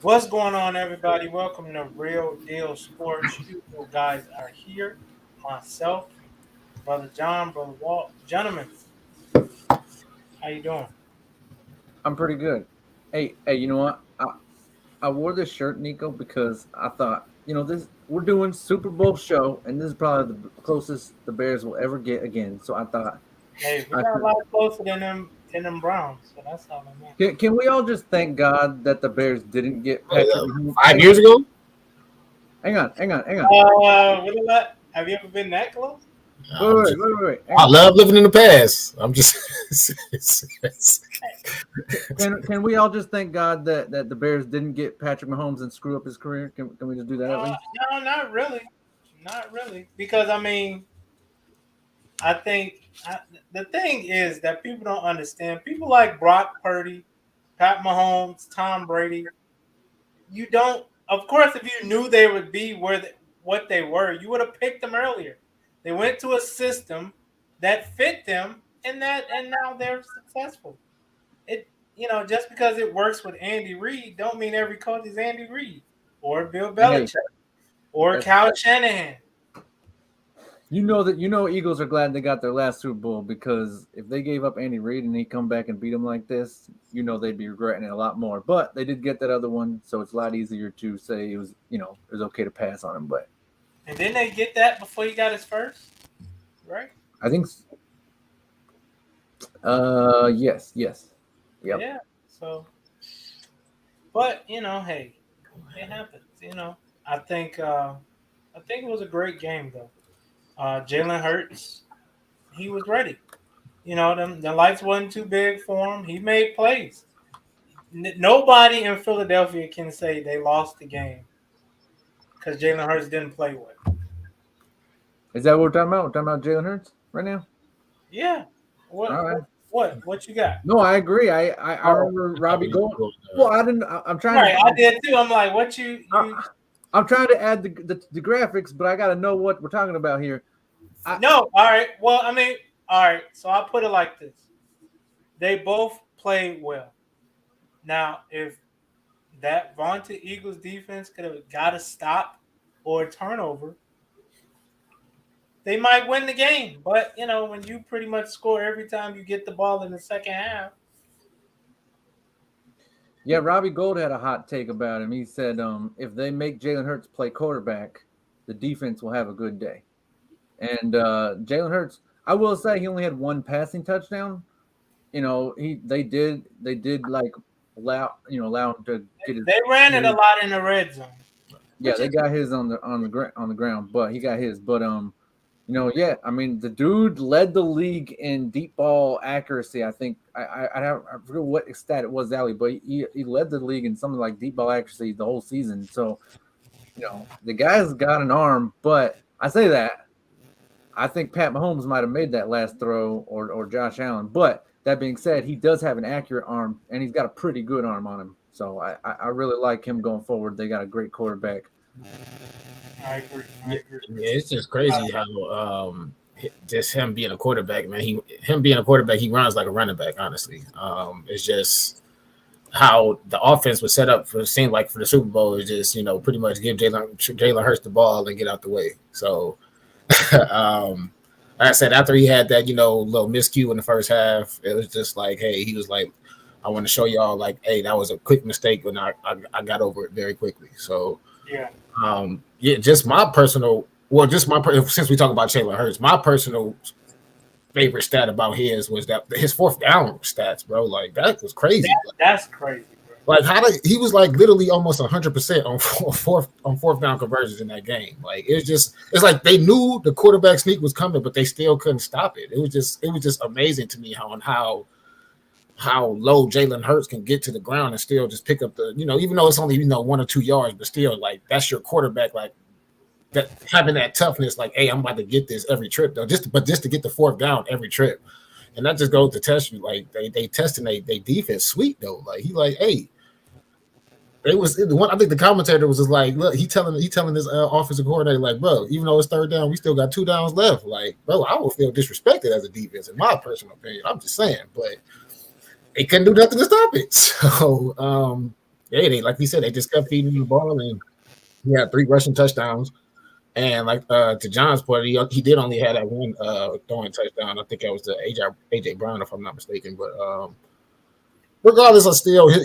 What's going on, everybody? Welcome to Real Deal Sports. You guys are here. Myself, Brother John, Brother Walt. Gentlemen, how you doing? I'm pretty good. Hey, you know what? I wore this shirt, Nico, because I thought, this we're doing Super Bowl show, and this is probably the closest the Bears will ever get again. So I thought, Hey, we I got a could, lot closer than them Browns, so that's all I meant. can we all just thank God that the Bears didn't get Patrick Mahomes? 5 years ago? Hang on. Have you ever been that close? Wait. I love living in the past. I'm just. Can we all just thank God that the Bears didn't get Patrick Mahomes and screw up his career? Can we just do that at least? No, not really. Not really. Because, I think the thing is that people don't understand. People like Brock Purdy, Pat Mahomes, Tom Brady. You don't. Of course, if you knew they would be what they were, you would have picked them earlier. They went to a system that fit them, and now they're successful. Just because it works with Andy Reid, don't mean every coach is Andy Reid or Bill Belichick or Kyle Shanahan. Eagles are glad they got their last Super Bowl, because if they gave up Andy Reid and he come back and beat them like this, they'd be regretting it a lot more. But they did get that other one, so it's a lot easier to say it was okay to pass on him. But and didn't they get that before he got his first? Right? I think. Yes. Yep. Yeah. So, but hey, it happens. I think it was a great game though. Jalen Hurts, he was ready. The lights wasn't too big for him. He made plays. Nobody in Philadelphia can say they lost the game because Jalen Hurts didn't play well. Is that what we're talking about? We're talking about Jalen Hurts right now? Yeah. What you got? No, I agree. I remember Robbie Gold. Well, I didn't. I'm trying. Right, I did too. I'm like, what you I'm trying to add the graphics, but I got to know what we're talking about here. No, all right. Well, all right. So I'll put it like this: they both played well. Now, if that vaunted Eagles defense could have got a stop or a turnover, they might win the game. But when you pretty much score every time you get the ball in the second half. Yeah, Robbie Gold had a hot take about him. He said, if they make Jalen Hurts play quarterback, the defense will have a good day. And Jalen Hurts, I will say, he only had one passing touchdown. They did like allow him to get his. They ran it a lot in the red zone. Yeah, they got his on the ground, but he got his. But the dude led the league in deep ball accuracy. I think I forget what stat it was, but he led the league in something like deep ball accuracy the whole season. So, the guy's got an arm, but I say that I think Pat Mahomes might have made that last throw or Josh Allen. But that being said, he does have an accurate arm, and he's got a pretty good arm on him. So I really like him going forward. They got a great quarterback. I agree. Yeah, it's just crazy how just him being a quarterback, man. He runs like a running back. Honestly, it's just how the offense was set up for the Super Bowl is just pretty much give Jalen Hurts the ball and get out the way. So, like I said, after he had that little miscue in the first half, it was just like, hey, he was like, I want to show y'all like, hey, that was a quick mistake, and I got over it very quickly. So. Yeah. Since we talk about Jalen Hurts, my personal favorite stat about his was that his fourth down stats, bro. Like that was crazy. That's crazy, bro. Like he was like literally almost 100% on fourth down conversions in that game. Like it's like they knew the quarterback sneak was coming, but they still couldn't stop it. It was just amazing to me how how low Jalen Hurts can get to the ground and still just pick up the, even though it's only 1 or 2 yards, but still like that's your quarterback, like that having that toughness, like, hey, I'm about to get this every trip though, just to get the fourth down every trip. And that just goes to test you, like they testing they defense sweet though. Like he like, hey, it was the one. I think the commentator was just like, look, he telling this offensive coordinator, like, bro, even though it's third down, we still got 2 downs left. Like, bro, I will feel disrespected as a defense, in my personal opinion. I'm just saying, but they couldn't do nothing to stop it. So, yeah, they, like you said, they just kept feeding him the ball, and he had 3 rushing touchdowns. And like to John's point, he did only have that one throwing touchdown. I think that was the AJ Brown, if I'm not mistaken. But regardless,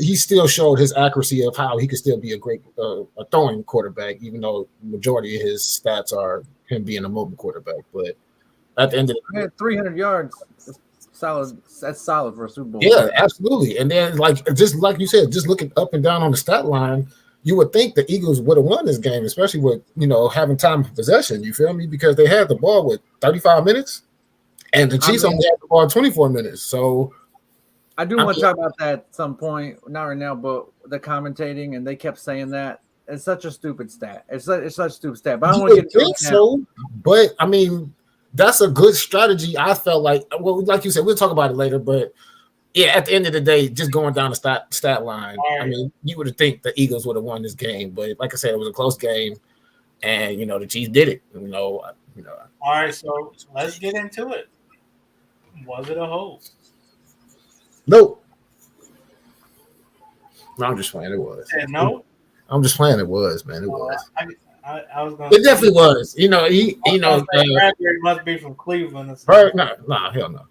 he still showed his accuracy of how he could still be a great a throwing quarterback, even though the majority of his stats are him being a mobile quarterback. But at the end of the day, 300 yards, solid. That's solid for a Super Bowl. Yeah, absolutely. And then, just like you said, just looking up and down on the stat line, you would think the Eagles would have won this game, especially with having time of possession. You feel me? Because they had the ball with 35 minutes, and the Chiefs only had the ball 24 minutes. So I do want to talk about that at some point, not right now, but the commentating, and they kept saying that. It's such a stupid stat. It's such a stupid stat. But I don't want to get into it now. But I mean, that's a good strategy. I felt like, well, like you said, we'll talk about it later. But yeah, at the end of the day, just going down the stat line, I mean, you would have think the Eagles would have won this game. But like I said, it was a close game, and the Chiefs did it. All right, so let's get into it. Was it a hold? Nope. No, I'm just playing. It was. No. I'm just playing. It was, man. It was. I was going. It definitely was. Bradbury must be from Cleveland. Or no, hell no.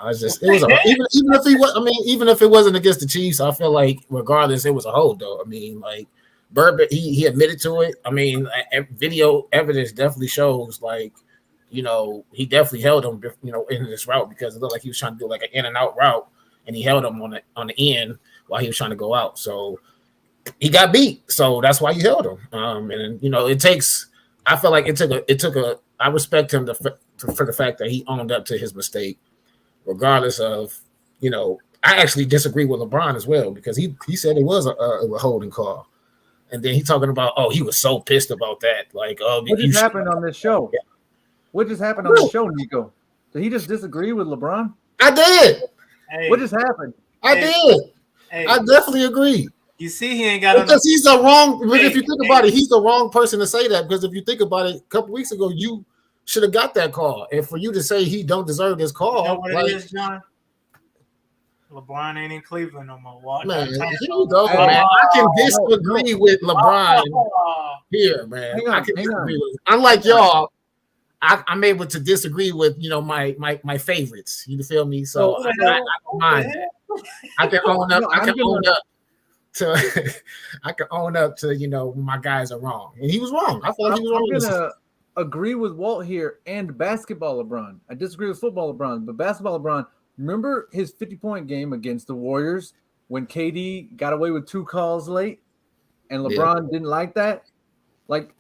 It's just it was even if he was. I mean, even if it wasn't against the Chiefs, I feel like regardless, it was a hold though. I mean, like Burberry, he admitted to it. I mean, video evidence definitely shows like, he definitely held him, in this route because it looked like he was trying to do like an in and out route, and he held him on the end while he was trying to go out. So he got beat, so that's why he held him. And it takes. I feel like it took a. I respect him for the fact that he owned up to his mistake, regardless of. I actually disagree with LeBron as well because he said it was a holding call, and then he talking about he was so pissed about that. Like what just happened on this show? Yeah. What just happened on the show, Nico? Did he just disagree with LeBron? I did. What just happened? I did. I definitely agree. You see, he ain't got because he's the wrong. But if you think about it, he's the wrong person to say that. Because if you think about it, a couple weeks ago, you should have got that call. And for you to say he don't deserve this call, you know what it is, John? LeBron ain't in Cleveland no more. Man, here you go, man. I can disagree with LeBron here, man. I can disagree with. Unlike y'all, I'm able to disagree with my favorites. You feel me? So I don't mind that. I can own up. I can own up to my guys are wrong, and he was wrong. I feel like he was wrong. I'm gonna agree with Walt here and basketball LeBron. I disagree with football LeBron, but basketball LeBron. Remember his 50-point game against the Warriors when KD got away with 2 calls late, and LeBron didn't like that. Like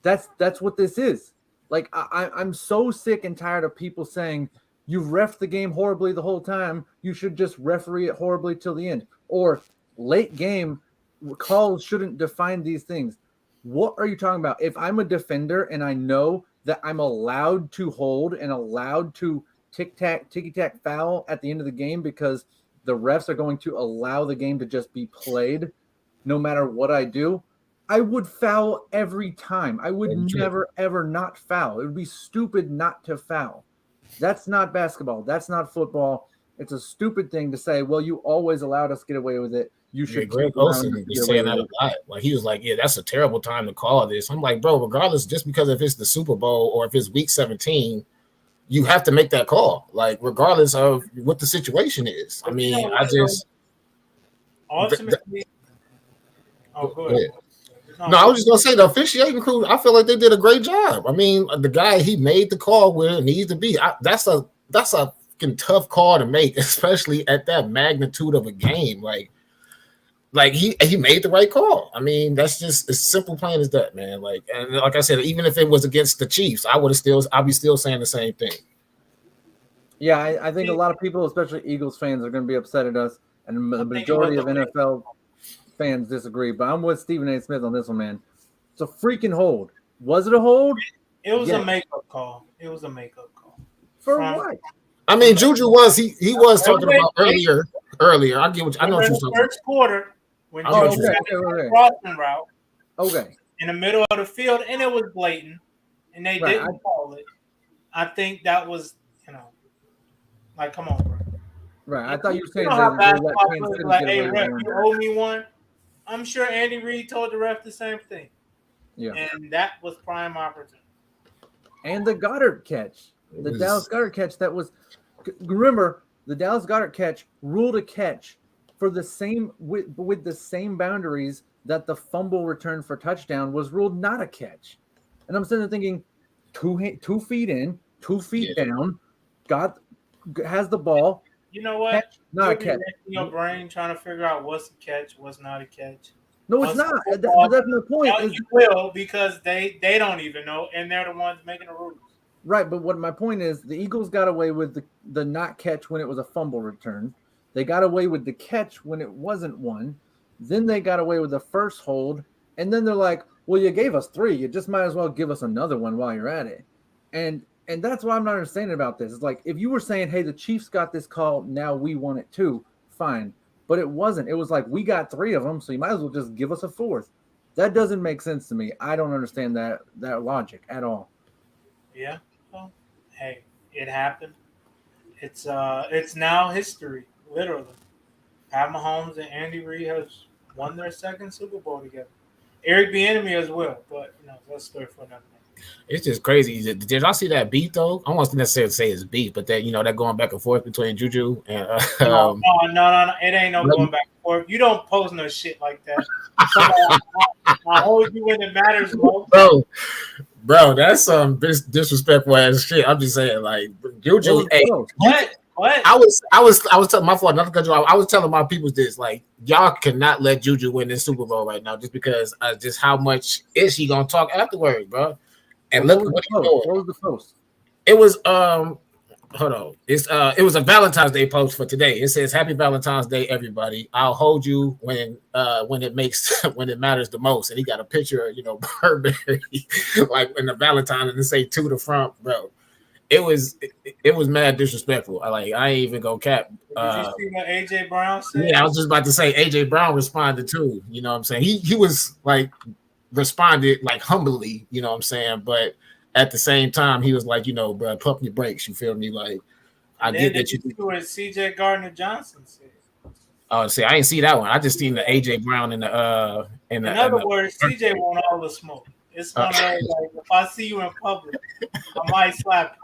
that's what this is. Like I'm so sick and tired of people saying you've reffed the game horribly the whole time. You should just referee it horribly till the end, or late game calls shouldn't define these things. What are you talking about? If I'm a defender and I know that I'm allowed to hold and allowed to ticky-tack foul at the end of the game because the refs are going to allow the game to just be played no matter what I do, I would foul every time. I would never, ever not foul. It would be stupid not to foul. That's not basketball. That's not football. It's a stupid thing to say, well, you always allowed us to get away with it. You should. Greg Olsen was saying that a lot. Like he was like, yeah, that's a terrible time to call this. I'm like, bro, regardless, just because if it's the Super Bowl or if it's week 17, you have to make that call. Like, regardless of what the situation is. I mean, I just ultimately. Go ahead. No, I was just gonna say the officiating crew. I feel like they did a great job. I mean, the guy he made the call where it needs to be. That's a fucking tough call to make, especially at that magnitude of a game. Like he made the right call. I mean, that's just as simple plain as that, man. Like, and like I said, even if it was against the Chiefs, I'll be still saying the same thing. Yeah, I think a lot of people, especially Eagles fans, are going to be upset at us, and the I think it was majority a of NFL fans disagree. But I'm with Stephen A. Smith on this one, man. It's a freaking hold. Was it a hold? it was a Yes. makeup call. It was a makeup call For from what? I mean, Juju was he was talking wait, about earlier. Earlier, I know remember what in you're the talking first quarter when about. I know Oh, what Juju you're okay, got saying. okay, a okay, crossing route okay. in the middle of the field, and it was blatant, and they Right, didn't call it. I think that was, like, come on, bro. right. I You, thought you were you saying know they, how they let basketball Kansas players be City like, get "Hey, away with ref, one. you owe me one." I'm sure Andy Reid told the ref the same thing, Yeah, and that was prime opportunity. and the Goddard catch, It the Dallas was Goddard catch. That was remember the Dallas Goddard catch ruled a catch for the same with the same boundaries that the fumble return for touchdown was ruled not a catch. And I'm sitting there thinking, 2 feet in, 2 feet yeah. down, got has the ball, You know what? catch, not a You'll be catch. racking your brain trying to figure out what's a catch, what's not a catch. No, it's What's not. But football? that's my point. Now Is you will because they don't even know, and they're the ones making the rules. right, but what my point is, the Eagles got away with the not catch when it was a fumble return. They got away with the catch when it wasn't one. Then they got away with the first hold, and then they're like, "Well, you gave us three. You just might as well give us another one while you're at it." And that's what I'm not understanding about this. It's like if you were saying, "Hey, the Chiefs got this call, now we want it too," fine. But it wasn't. It was like we got three of them, so you might as well just give us a fourth. That doesn't make sense to me. I don't understand that logic at all. Yeah. Well, hey, it happened. It's now history, literally. Pat Mahomes and Andy Reid has won their second Super Bowl together. Eric Bieniemy as well, but that's a story for another day. It's just crazy. Did y'all see that beat though? I won't necessarily say it's beat, but that going back and forth between Juju and No. It ain't no going back and forth. You don't post no shit like that. Somebody, I hold you when it matters most. bro, that's some disrespectful ass shit. I'm just saying, like It Juju. was Hey, close. What? I was telling my fault. Not because I was telling my people this. Like y'all cannot let Juju win this Super Bowl right now, just because just how much is he gonna talk afterwards, bro? And What look was at the what he's post? doing. What was the post? It was hold on. It was a Valentine's Day post for today. It says Happy Valentine's Day, everybody. I'll hold you when it makes when it matters the most. And he got a picture of, Burberry like in the Valentine and it say to the front, bro. It was mad disrespectful. I ain't even gonna cap. Did you see what AJ Brown said? Yeah, I was just about to say AJ Brown responded too. You know what I'm saying? He was like responded like humbly, you know what I'm saying? But at the same time, he was like, bro, pump your brakes. You feel me? Like, I And then get did that you you. see what CJ Gardner Johnson said? Oh, see, I ain't see that one. I just seen the AJ Brown In other words, CJ want all the smoke. It's uh, one of those like if I see you in public, I might slap you.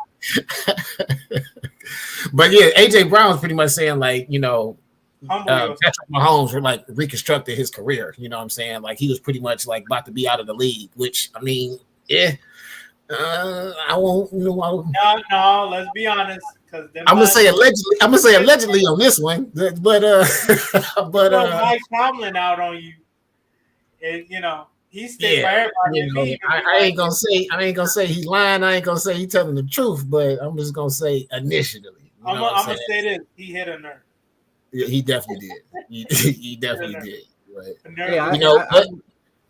but yeah, AJ Brown was pretty much saying like, Humble yourself. Patrick Mahomes like reconstructed his career. You know what I'm saying? Like he was pretty much like about to be out of the league, which I mean, yeah. I won't. No, let's be honest, because I'm gonna say allegedly. I'm gonna say allegedly on this one, but Mike Tomlin out on you, and he stick yeah, by everybody. And me, I ain't gonna say. I ain't gonna say he's lying. I ain't gonna say he's telling the truth, but I'm just gonna say initially. I'm gonna say this: he hit a nerve. Yeah, he definitely did. He definitely did. Right. Yeah,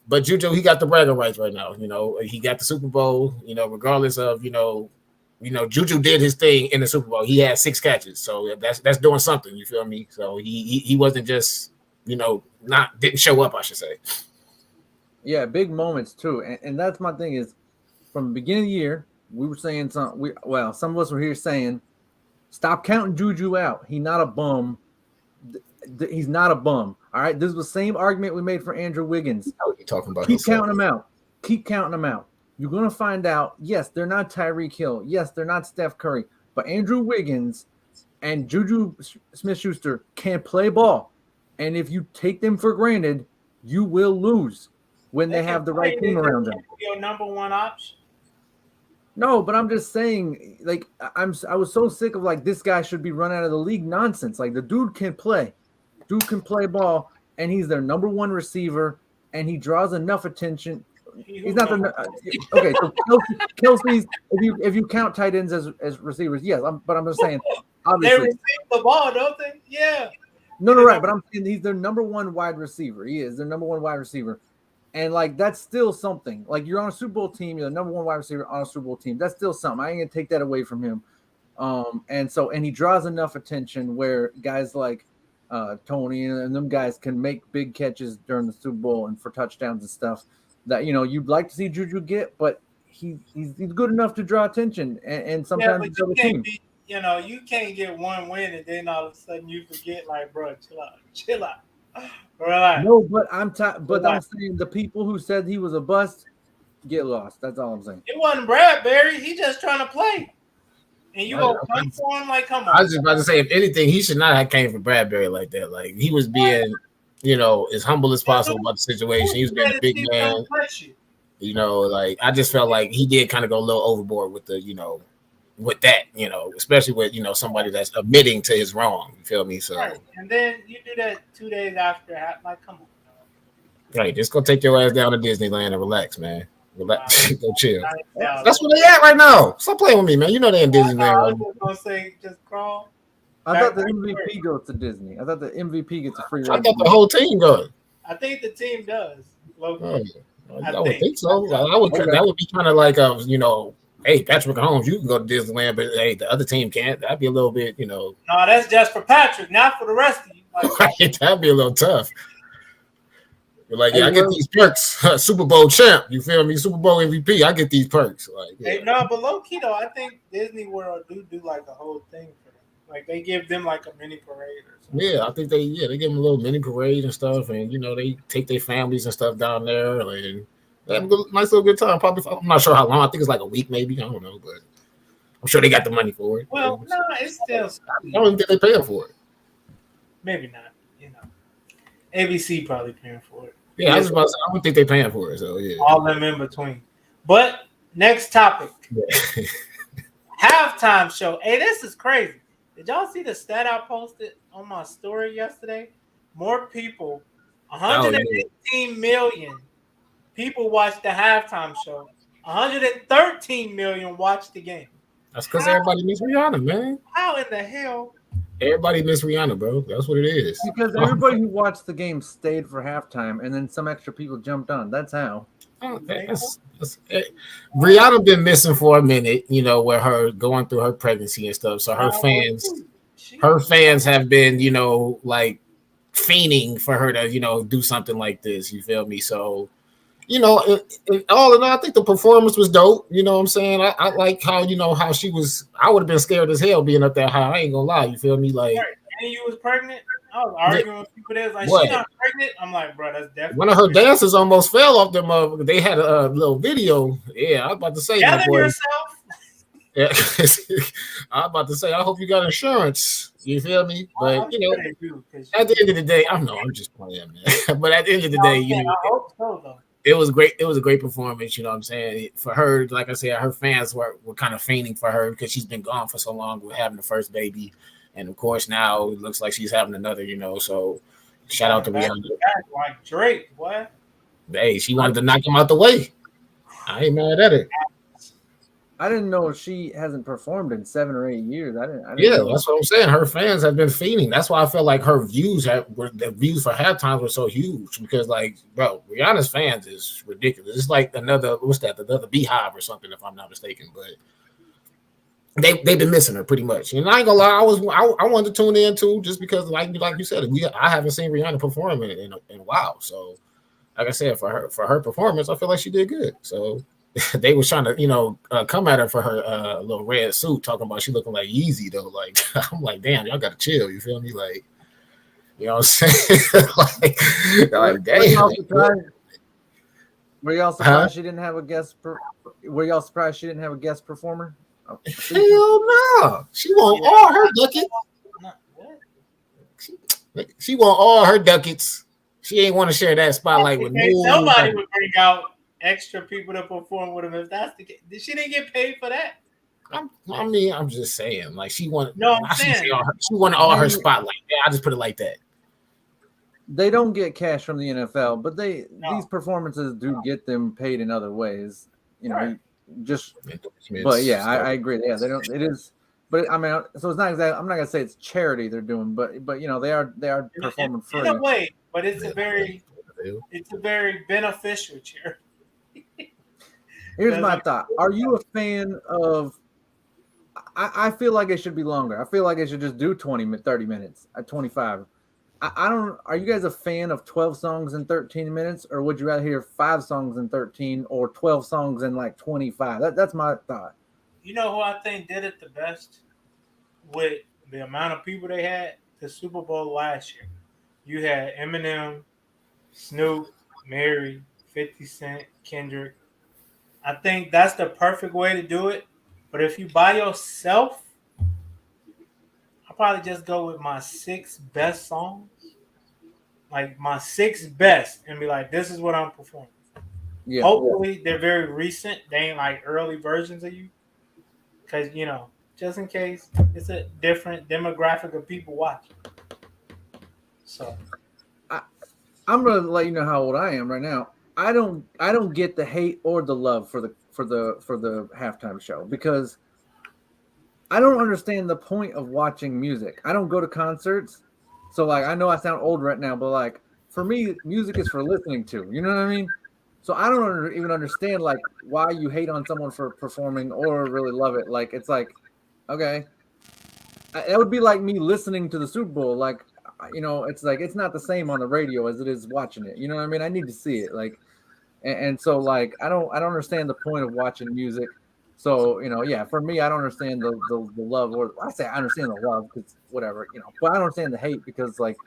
But Juju, he got the bragging rights right now. He got the Super Bowl. Regardless of Juju did his thing in the Super Bowl. He had 6 catches, so that's doing something. You feel me? So he wasn't just didn't show up. I should say. yeah, big moments too, and that's my thing is from the beginning of the year we were saying some of us were here saying stop counting Juju out. He's not a bum. He's not a bum. All right, this is the same argument we made for Andrew Wiggins. What are you talking about? Keep counting them out. Keep counting them out. You're going to find out, yes, they're not Tyreek Hill. Yes, they're not Steph Curry. But Andrew Wiggins and Juju Smith-Schuster can play ball. And if you take them for granted, you will lose when they have the right team around them. Your number one option. No, but I'm just saying, like, I was so sick of, like, this guy should be run out of the league nonsense. Like, the dude can play. Dude can play ball, and he's their number one receiver, and he draws enough attention He's not the okay. So Kelsey's if you count tight ends as receivers, yes. But I'm just saying, They obviously, receive the ball, don't they? Yeah. no, right. But I'm saying he's their number one wide receiver. He is their number one wide receiver, and like that's still something. Like you're on a Super Bowl team, you're the number one wide receiver on a Super Bowl team. That's still something. I ain't gonna take that away from him. And he draws enough attention where guys like Tony and them guys can make big catches during the Super Bowl and for touchdowns and stuff that you'd like to see Juju get, but he's good enough to draw attention and sometimes but you can't be, you can't get one win and then all of a sudden you forget, like, bro, chill out. Relax. No, but I'm saying the people who said he was a bust get lost. That's all I'm saying. It wasn't Bradbury. He just trying to play. And you go come for him, like, come on. I was just about to say, if anything, he should not have came for Bradbury like that. Like he was being, as humble as possible about the situation. He was being a big man. Like I just felt like he did kind of go a little overboard with the, with that, especially with somebody that's admitting to his wrong. You feel me? So right. And then you do that 2 days after, like, come on. Right, just go take your ass down to Disneyland and relax, man. Relax, go chill. That's where they at right now. Stop playing with me, man. You know they in Disneyland. I was just gonna say, just crawl. I thought the MVP goes to Disney. I thought the MVP gets a free ride. I thought the whole team going. I think the team does. I would think so. That would be kind of like hey, Patrick Mahomes, you can go to Disneyland, but hey, the other team can't. That'd be a little bit, No, that's just for Patrick, not for the rest of you. Right, that'd be a little tough. You're like, I get these perks. Super Bowl champ, you feel me? Super Bowl MVP, I get these perks. Like, hey, no, but low key though, I think Disney World do like a whole thing for them. Like they give them like a mini parade or something. Yeah, I think they give them a little mini parade and stuff, and they take their families and stuff down there, and they have a nice little good time. Probably, I'm not sure how long. I think it's like a week, maybe. I don't know, but I'm sure they got the money for it. Well, no, it's still. I don't think they paying for it. Maybe not. ABC probably paying for it. Yeah, I was about to say, I don't think they're paying for it. So yeah, all them in between. But next topic, halftime show. Hey, this is crazy. Did y'all see the stat I posted on my story yesterday? More people, 118 million people watched the halftime show. 113 million watched the game. That's because everybody miss Rihanna, man. How in the hell? Everybody miss Rihanna, bro. That's what it is. Because everybody who watched the game stayed for halftime, and then some extra people jumped on. That's how. Rihanna been missing for a minute, where her going through her pregnancy and stuff. So her fans have been, like fiending for her to, do something like this. You feel me? So, all in all, I think the performance was dope. You know what I'm saying? I like how, how she was. I would have been scared as hell being up that high. I ain't gonna lie. You feel me? Like, and you was pregnant. I was arguing with people that's like, she not pregnant. I'm like, bro, that's definitely. One of her dancers almost fell off them. They had a little video. Yeah, I was about to say, my boy. Yourself. Yeah, I was about to say, I hope you got insurance. You feel me? But at the end of the day, I'm just playing, man. But at the end of the day, I hope so, though. It was great. It was a great performance. You know what I'm saying? For her, like I said, her fans were kind of fainting for her because she's been gone for so long with having the first baby. And of course, now it looks like she's having another, so shout out to Rihanna. Like Drake, what? Hey, she wanted to knock him out the way. I ain't mad at it. I didn't know she hasn't performed in 7 or 8 years. I didn't know. That's what I'm saying. Her fans have been feeding. That's why I felt like her views the views for halftime were so huge because, like, bro, Rihanna's fans is ridiculous. It's like another Beehive or something, if I'm not mistaken. But they've been missing her pretty much. And I ain't gonna lie, I wanted to tune in too, just because, like you said, I haven't seen Rihanna perform in a while. So, like I said, for her performance, I feel like she did good. So. They was trying to, come at her for her little red suit, talking about she looking like Yeezy though. Like I'm like, damn, y'all gotta chill. You feel me? Like, you know what I'm saying? like damn. Were y'all surprised she didn't have a guest? Were y'all surprised she didn't have a guest performer? Hell no! She want all her ducats. She want all her ducats. She ain't want to share that spotlight with nobody. Would bring out extra people to perform with him if that's the case. She didn't get paid for that. I'm just saying, like she wanted. No, I'm saying she wanted all her spotlight. Yeah, I just put it like that. they don't get cash from the NFL, but these No. performances do get them paid in other ways. Right. Just. But yeah, I agree. Yeah, they don't. It is. But I mean, so it's not exactly. I'm not gonna say it's charity they're doing, but they are performing free. In a way, but it's a very beneficial charity. Here's my thought. Are you a fan of? I feel like it should be longer. I feel like it should just do 20, 30 minutes at 25. I don't. Are you guys a fan of 12 songs in 13 minutes, or would you rather hear 5 songs in 13 or 12 songs in like 25? That's my thought. You know who I think did it the best with the amount of people they had? The Super Bowl last year. You had Eminem, Snoop, Mary, 50 Cent, Kendrick. I think that's the perfect way to do it. But if you by yourself, I'll probably just go with my 6 best songs. Like my 6 best and be like, this is what I'm performing. Yeah. Hopefully they're very recent. They ain't like early versions of you. Because, just in case, it's a different demographic of people watching. So I'm gonna let you know how old I am right now. I don't get the hate or the love for the halftime show because I don't understand the point of watching music. I don't go to concerts. So, like, I know I sound old right now, but, like, for me, music is for listening to. You know what I mean? So I don't even understand, like, why you hate on someone for performing or really love it. Like, it's like, okay. That would be like me listening to the Super Bowl. Like, it's like it's not the same on the radio as it is watching it. You know what I mean? I need to see it. Like, and so, like, I don't understand the point of watching music. So, yeah, for me, I don't understand the love, or I say I understand the love because whatever, but I don't understand the hate because, like,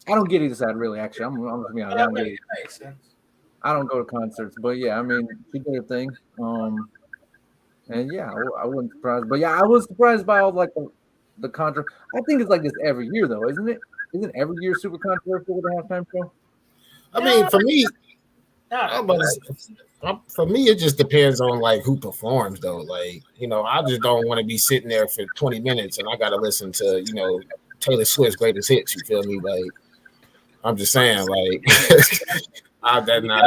I don't get either side really. Actually, I'm gonna be honest. I don't go to concerts, but yeah, I mean, she did her thing. And yeah, I wasn't surprised, but yeah, I was surprised by all like the contra. I think it's like this every year, though, isn't it? Isn't every year super controversial with the halftime show? I mean, for me. For me, it just depends on like who performs though. Like, I just don't want to be sitting there for 20 minutes and I gotta listen to, Taylor Swift's greatest hits. You feel me? Like, I'm just saying, like that's not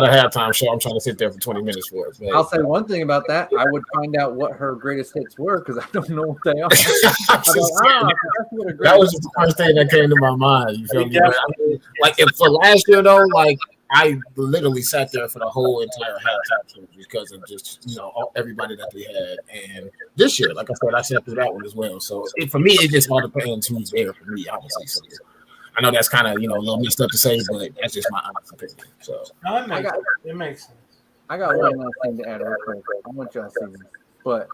a halftime show. I'm trying to sit there for 20 minutes for it. I'll say one thing about that. I would find out what her greatest hits were because I don't know what they are. That was just the first thing that came to my mind. You feel me? Like, if for last year though, like I literally sat there for the whole entire halftime show because of just everybody that we had. And this year, like I said, I sat through that one as well. So for me, it just all depends who's there for me, obviously. So I know that's kind of a little messed up to say, but that's just my honest opinion. So it makes sense. I got one last thing to add real quick. I want y'all to see this, but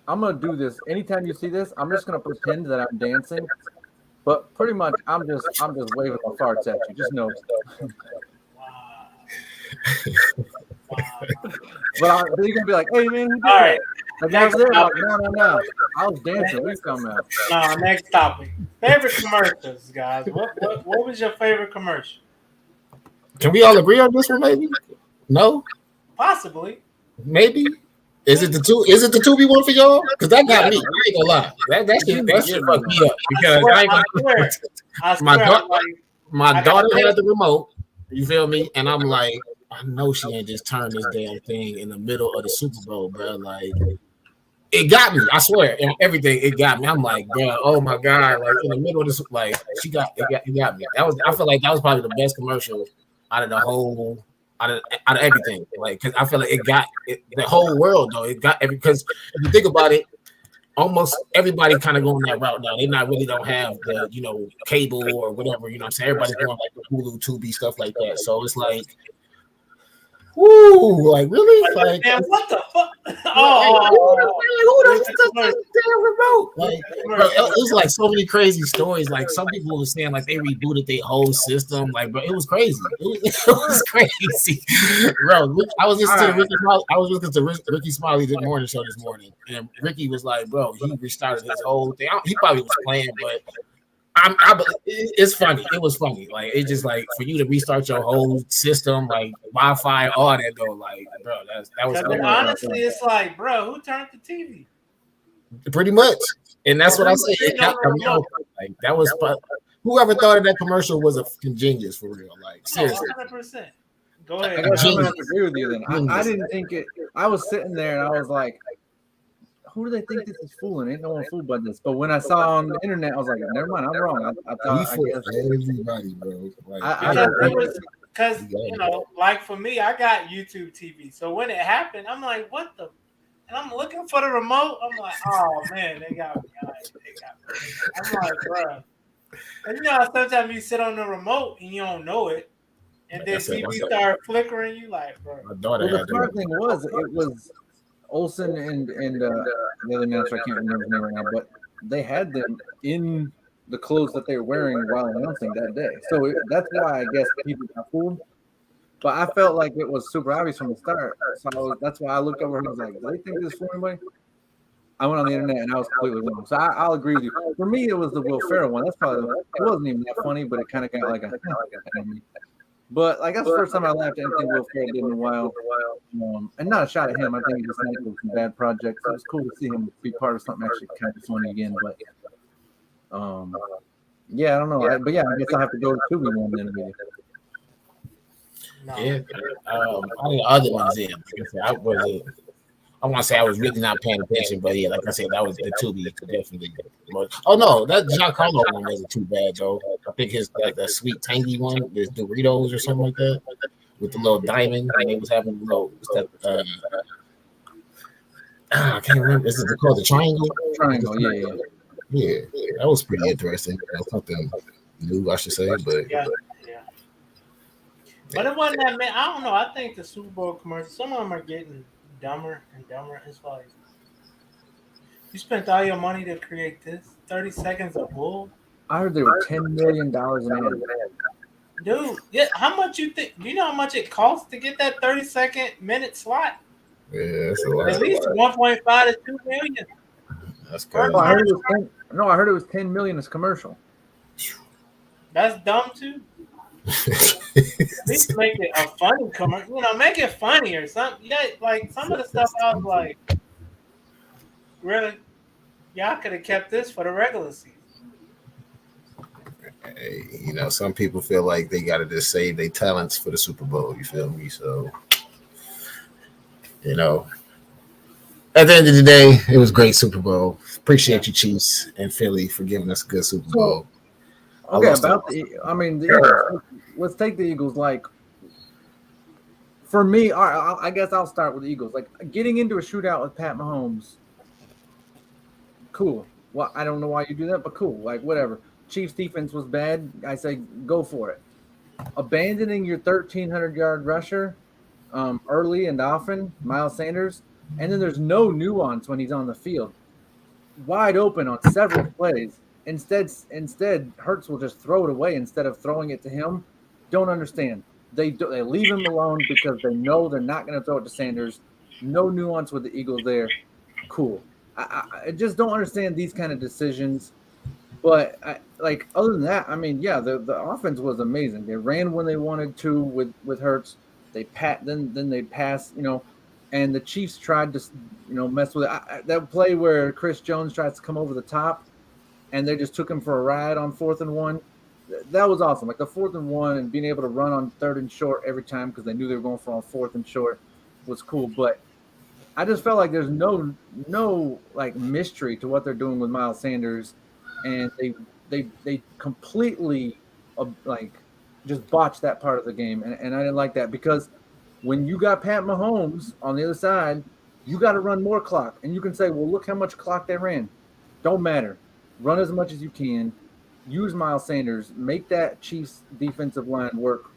I'm gonna do this. Anytime you see this, I'm just gonna pretend that I'm dancing, but pretty much I'm just waving my farts at you. Just know. But you're gonna be like, "Hey man, all right." Like, I was there, like, no. I was dancing. What coming out? No, next topic. Favorite commercials, guys. What was your favorite commercial? Can we all agree on this one? Maybe. No. Possibly. Maybe. Is it the 2B one for y'all? Because that got me. I ain't gonna lie. That shit fucked me up because my daughter had the remote. You feel me? And I'm like, I know she ain't just turned this damn thing in the middle of the Super Bowl, bro. Like, it got me. I swear, and everything it got me. I'm like, bro, oh my god! Like in the middle of this, like it got me. I feel like that was probably the best commercial out of the whole, out of everything. Like, because I feel like it got the whole world though. It got because if you think about it, almost everybody kind of going that route now. They don't have the cable or whatever. You know what I'm saying? Everybody's going like the Hulu, Tubi, stuff like that. So it's like. Ooh, like really? Like, man, what the fuck? Who does the damn remote? Like, bro, it was like so many crazy stories. Like, some people were saying like they rebooted their whole system. Like, bro, it was crazy. It was crazy, bro. I was listening to Ricky Smiley this morning show this morning, and Ricky was like, bro, he restarted his whole thing. He probably was playing, but. It's funny. It was funny. Like, it's just like for you to restart your whole system, like Wi-Fi, all that though. Like, bro, that was. Honestly, it's like, bro, who turned the TV? Pretty much. And that's But what we I were said. sitting on That, the I mean, remote. like that was whoever thought of that commercial was a fucking genius for real. Like No, seriously, 100%. Go I ahead, guess I'm Kyle. gonna have to genius, agree with you then. I genius. didn't think it. I was sitting there and I was like, who do they think this is fooling? Ain't no one fooled by this. But when I saw on the internet, I was like, never mind, I'm wrong. I He thought, I for guess, everybody, bro. Like I Because thought, it was because you like for me, I got YouTube TV. So when it happened, I'm like, what the? And I'm looking for the remote. I'm like, oh man, they got me. They got me. I'm like, bro. And you know how sometimes you sit on the remote and you don't know it, and then that's it. TV start flickering. You like, bro. My daughter well, the had to. smart thing was, it was Olsen and the other announcer, I can't remember his name right now, but they had them in the clothes that they were wearing while announcing that day. So that's why I guess people got fooled. But I felt like it was super obvious from the start. So that's why I looked over and I was like, do they think this is for anybody? I went on the internet and I was completely wrong. So I'll agree with you. For me, it was the Will Ferrell one. That's probably it wasn't even that funny, but it kind of got like a. But like that's the first time I laughed at anything Will Ferrell did in a while. And not a shot at him. I think he just had some bad projects. It was cool to see him be part of something actually kind of funny again. But yeah, I don't know. But yeah, I guess I have to go to Tubi one then. With you. No. Yeah, I think other ones. Yeah, like I said, I wasn't. I want to say I was really not paying attention, but yeah, like I said, that was the Tubi definitely. Oh no, that Giancarlo one wasn't too bad though. I think his like the sweet tangy one, there's Doritos or something like that, with the little diamond, and they was having little what's that? I can't remember. Is it called the triangle? Triangle, yeah. Yeah, that was pretty interesting. Something new, I should say, but Yeah. But it wasn't that man. I don't know. I think the Super Bowl commercials, some of them are getting dumber and dumber. It's like you spent all your money to create this 30 seconds of bull. I heard they were $10 million an ad. Dude, yeah, how much you think? Do you know how much it costs to get that 30-second minute slot? yeah, that's a lot. At least 1.5 to 2 million. That's Per crazy. Oh, I heard it commercial. was 10. No, I heard it was 10 million as commercial. That's dumb too. At least make it a funny commercial. Make it funny or something. Yeah, like some of the stuff I was like, really? Y'all could have kept this for the regular season. Hey, some people feel like they got to just save their talents for the Super Bowl. You feel me? So, at the end of the day, it was great Super Bowl. Appreciate you, Chiefs and Philly, for giving us a good Super Bowl. Okay, the Eagles. Let's take the Eagles. Like, for me, all right, I guess I'll start with the Eagles. Like, getting into a shootout with Pat Mahomes, cool. Well, I don't know why you do that, but cool. Like, whatever. Chiefs defense was bad. I say go for it. Abandoning your 1,300-yard rusher early and often, Miles Sanders, and then there's no nuance when he's on the field. Wide open on several plays. Instead, Hurts will just throw it away instead of throwing it to him. Don't understand. They leave him alone because they know they're not going to throw it to Sanders. No nuance with the Eagles there. Cool. I just don't understand these kind of decisions. But other than that, I mean, yeah, the offense was amazing. They ran when they wanted to with Hurts. They then they pass, and the Chiefs tried to mess with it. That play where Chris Jones tries to come over the top, and they just took him for a ride on 4th and 1. That was awesome. Like the 4th and 1 and being able to run on 3rd and short every time because they knew they were going for on 4th and short was cool. But I just felt like there's no like mystery to what they're doing with Miles Sanders, and they completely just botched that part of the game, and I didn't like that because when you got Pat Mahomes on the other side, you got to run more clock, and you can say, well, look how much clock they ran. Don't matter. Run as much as you can. Use Miles Sanders. Make that Chiefs defensive line work,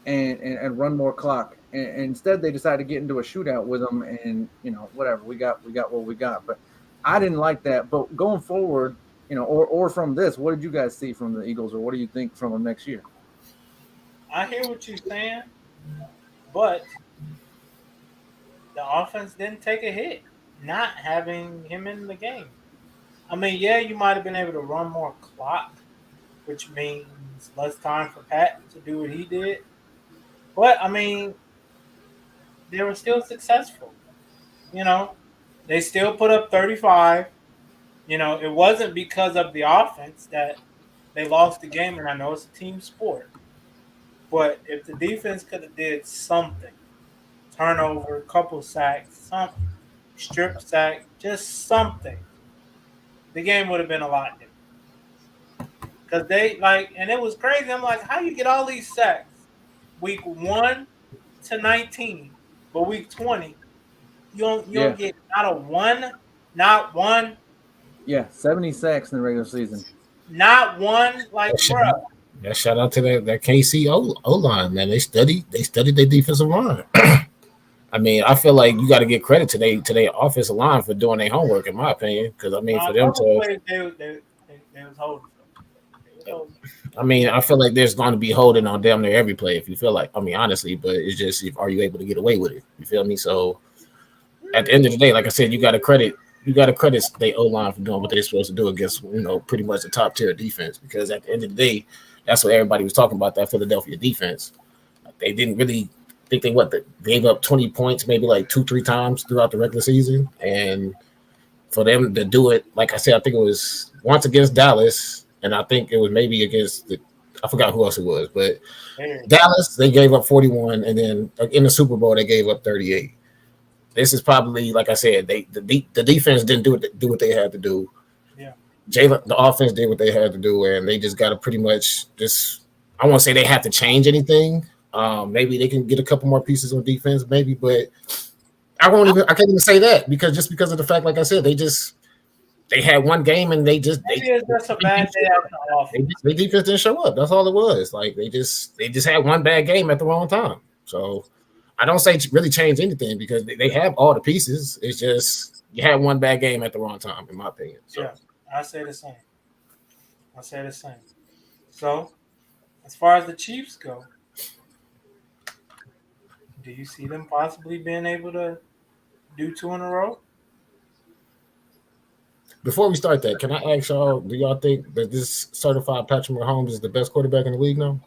and run more clock. And instead, they decided to get into a shootout with them, and whatever. We got what we got. But I didn't like that. But going forward, or from this, what did you guys see from the Eagles, or what do you think from them next year? I hear what you're saying, but the offense didn't take a hit not having him in the game. I mean, yeah, you might have been able to run more clock, which means less time for Pat to do what he did. But I mean, they were still successful. They still put up 35. It wasn't because of the offense that they lost the game, and I know it's a team sport. But if the defense could have did something, turnover, couple sacks, some strip sack, just something, the game would have been a lot different. Because they and it was crazy. I'm like, how you get all these sacks week 1 to 19, but week 20 you don't Yeah, get not one, yeah, 70 sacks in the regular season. not one. That Like, shout, bro, that shout out to that KC O line, man. They studied their defensive line. I mean, I feel like you got to get credit to their offensive line for doing their homework, in my opinion. Because I mean, nah, for them couple to, plays they was holding stuff. They was holding. I mean, I feel like there's going to be holding on damn near every play if you feel like. I mean, honestly, but it's just are you able to get away with it? You feel me? So at the end of the day, like I said, you got to credit the O line for doing what they're supposed to do against pretty much the top tier defense. Because at the end of the day, that's what everybody was talking about, that Philadelphia defense. They didn't really think gave up 20 points maybe like 2-3 times throughout the regular season, and for them to do it, like I said, I think it was once against Dallas, and I think it was maybe against I forgot who else it was, but There. Dallas, they gave up 41, and then in the Super Bowl they gave up 38. This is probably, like I said, the defense didn't do what they had to do. Yeah. Jalen, the offense did what they had to do, and they just got to pretty much just. I won't say they have to change anything. Maybe they can get a couple more pieces on defense, maybe, but I can't even say that because of the fact, like I said, they had one game and Maybe it's just a bad day at the office. they defense didn't show up. That's all it was. Like they just had one bad game at the wrong time. So I don't say really change anything because they have all the pieces. It's just you had one bad game at the wrong time, in my opinion. So Yeah, I say the same. I say the same. So, as far as the Chiefs go, do you see them possibly being able to do two in a row? before we start that, can I ask y'all, do y'all think that this certified Patrick Mahomes is the best quarterback in the league now?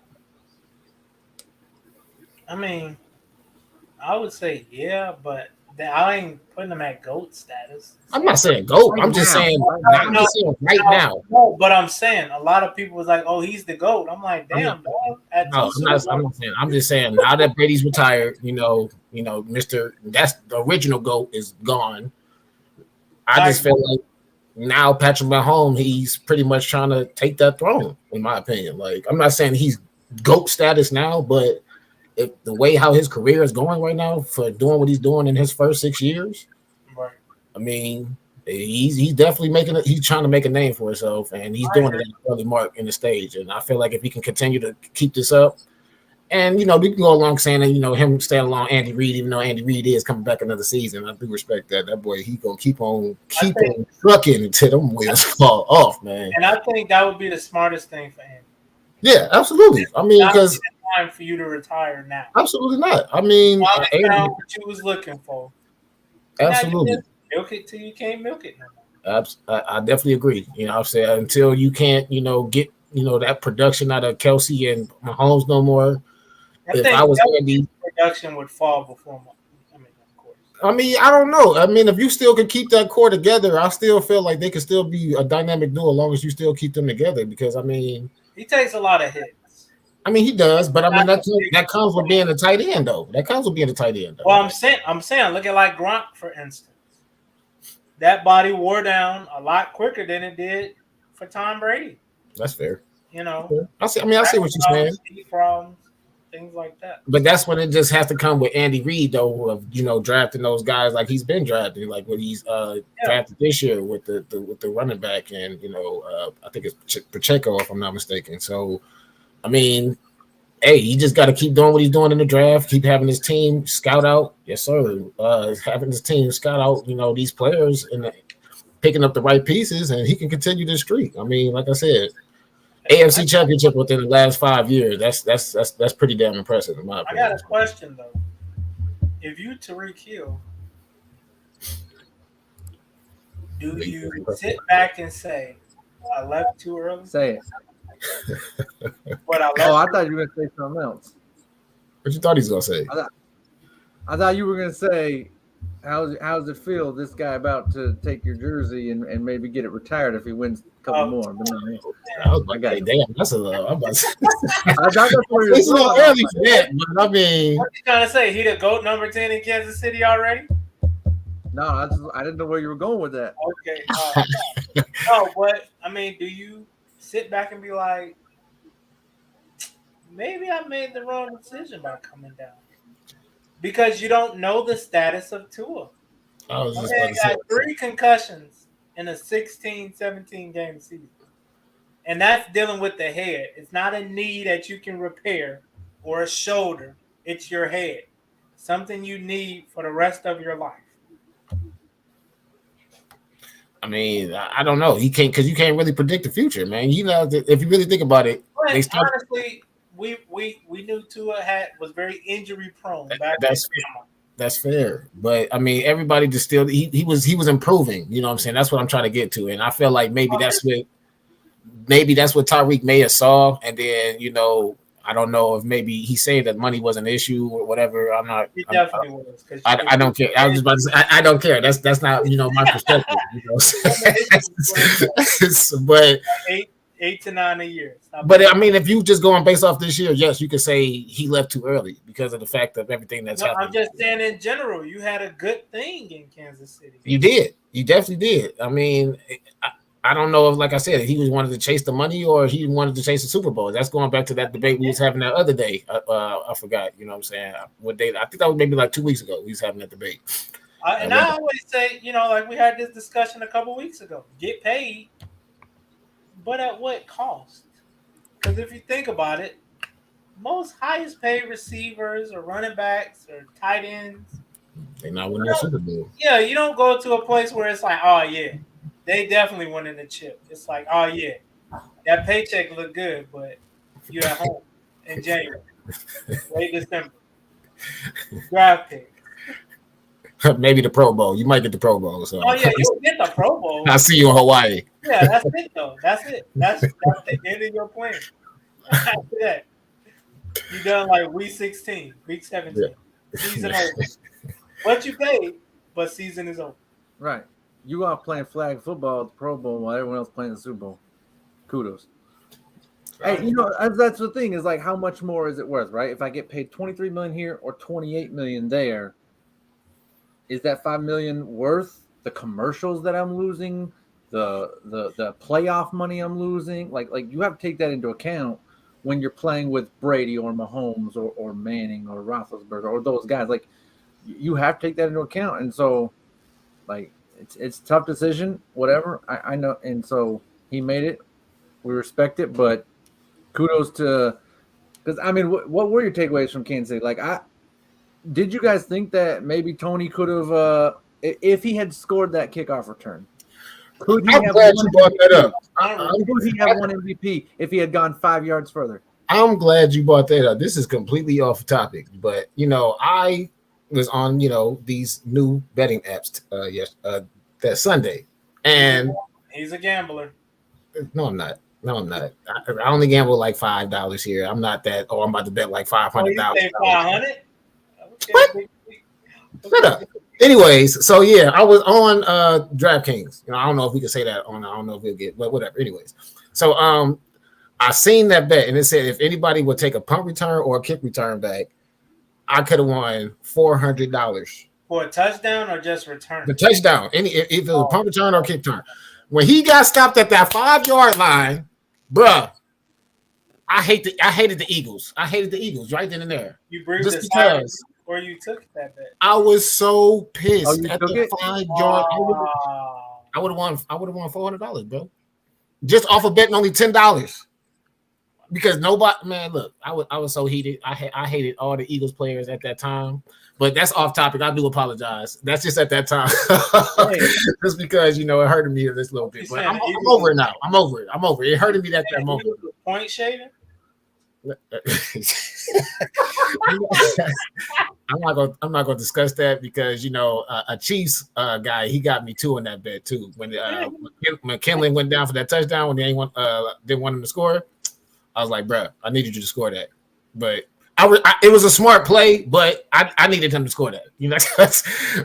I mean, I would say yeah, but I ain't putting them at GOAT status. I'm not saying GOAT. Right I'm just now, saying right I'm now. just saying right now. No, but I'm saying a lot of people was like, "Oh, he's the GOAT." I'm like, I'm not, "Damn, dog!" At no, two I'm Super not. I'm Bowls, not saying. I'm just saying now that Brady's retired, Mister. That's the original GOAT is gone. I I just feel like now Patrick Mahomes, he's pretty much trying to take that throne, in my opinion. Like I'm not saying he's GOAT status now, but if the way how his career is going right now for doing what he's doing in his first 6 years, right. I mean, he's definitely he's trying to make a name for himself, and he's I doing it agree. at an early mark in the stage. And I feel like if he can continue to keep this up, and we can go along saying that him staying along Andy Reid, even though Andy Reid is coming back another season, I do respect that. That boy, he gonna keep on I keep think, on trucking until them wheels fall off, man. and I think that would be the smartest thing for him. Yeah, absolutely. I mean, Not be because the time for you to retire now. absolutely not. I mean, Finally found what you was looking for. Now you absolutely. just milk it till you can't milk it no more. I definitely agree. I've said until you can't, get that production out of Kelsey and Mahomes no more. I If I think was Kelsey's Andy, production would fall before my. I mean, of course. I mean, I don't know. I mean, if you still could keep that core together, I still feel like they could still be a dynamic duo as long as you still keep them together. Because He takes a lot of hits. he does, but I mean Not the that biggest comes with being a tight end, though. That comes with being a tight end, though. Well, I'm saying, look at like Gronk for instance. That body wore down a lot quicker than it did for Tom Brady. That's fair. You know, I see. I mean, I see back what you're saying. problems, knee problems, things like that. But that's when it just has to come with Andy Reid, though, of drafting those guys like he's been drafting, like what he's Yeah, drafted this year with the running back, and I think it's Pacheco, if I'm not mistaken. So I mean, hey, he just got to keep doing what he's doing in the draft, keep having his team scout out, yes sir, having his team scout out, these players and picking up the right pieces, and he can continue this streak. I mean, like I said, I, AFC Championship within the last 5 years. That's pretty damn impressive in my I got opinion. a question though. If you Tariq Hill, do you sit back and say, "I left too early," Say it. but I Oh, left? I thought you were gonna say something else. What you thought he was gonna say? I thought you were gonna say how's it feel? This guy about to take your jersey and maybe get it retired if he wins a couple Oh, more. But no, I was I about to got say, you. damn, that's a little. I'm about to say, That's where you're it's a little going. early for that, but I mean, what you trying to say? He the GOAT number 10 in Kansas City already? No, I didn't know where you were going with that. Okay. No, but I mean, do you sit back and be like, maybe I made the wrong decision by coming down? Because you don't know the status of Tua. I was My just about man to say, got 3 concussions in a 16, 17 game season. And that's dealing with the head. It's not a knee that you can repair or a shoulder. It's your head. Something you need for the rest of your life. I mean, I don't know. He can't because you can't really predict the future, man. You know, if you really think about it, they But start. honestly, we knew Tua was very injury prone back in That's Bama. that's fair, but I mean, everybody just still he was improving. You know what I'm saying? That's what I'm trying to get to, and I feel like maybe that's what Tyreek may have saw, and then I don't know if maybe he said that money was an issue or whatever. I'm not. It definitely was because I don't care. I was just about to say I don't care. That's not my perspective. But 8 to 9 a year. I mean, if you just going based off this year, yes, you could say he left too early because of the fact of everything that's No, I'm happened. just saying in general, you had a good thing in Kansas City. You did. You definitely did. I mean, I don't know if, like I said, he was wanted to chase the money or he wanted to chase the Super Bowl. That's going back to that debate we was having that other day. I forgot. You know what I'm saying? What day? I think that was maybe like 2 weeks ago. We was having that debate. And I always say, like we had this discussion a couple weeks ago. Get paid, but at what cost? Because if you think about it, most highest paid receivers or running backs or tight ends, They not winning the Super Bowl. yeah, you don't go to a place where it's like, oh yeah, they definitely winning the chip. It's like, oh yeah, that paycheck look good, but you at home in January, late December, draft pick. Maybe the Pro Bowl. You might get the Pro Bowl. So Oh yeah, you'll get the Pro Bowl. I see you in Hawaii. Yeah, that's it though. That's it. That's the end of your plan. After that, you done like week 16, week 17, season over. What you paid, but season is over. Right. You out playing flag football at the Pro Bowl while everyone else playing the Super Bowl. Kudos. Hey, that's the thing is like how much more is it worth, right? If I get paid 23 million here or 28 million there, is that 5 million worth the commercials that I'm losing, the playoff money I'm losing? Like you have to take that into account when you're playing with Brady or Mahomes or Manning or Roethlisberger or those guys. Like you have to take that into account, and so like it's a tough decision. Whatever I know, and so he made it. We respect it, but kudos to because I mean, what were your takeaways from Kansas City? Like did you guys think that maybe Tony could have, if he had scored that kickoff return, could he I'm have glad you brought that up. could he have won MVP if he had gone 5 yards further? I'm glad you brought that up. This is completely off topic, but I was on these new betting apps that Sunday, and He's a gambler. no, I'm not. No, I'm not. I only gamble like $5 here. I'm not that. Oh, I'm about to bet like $500. 500. What? Shut up. Anyways, so yeah, I was on DraftKings. I don't know if we can say that on. I don't know if we'll get, but whatever. Anyways, so I seen that bet and it said if anybody would take a punt return or a kick return back, I could have won $400 for a touchdown or just return. The touchdown, if it was a punt return or kick return. When he got stopped at that 5-yard line, bruh, I hated the Eagles. I hated the Eagles right then and there. You breathed just the because. Or you took that bet. I was so pissed you at took the it? 5-yard. I would have won $400, bro. Just off of betting only $10. Because nobody, man, look, I was so heated. I hated all the Eagles players at that time. But that's off topic. I do apologize. That's just at that time. Just because, it hurted me this little bit. But I'm over it now. I'm over it. It hurted me that moment. Point shaving? I'm not gonna discuss that because a Chiefs guy, he got me too in that bet too. When Kinley went down for that touchdown when they didn't want him to score, I was like, bro, I needed you to score that. But It was a smart play, but I needed him to score that. You know,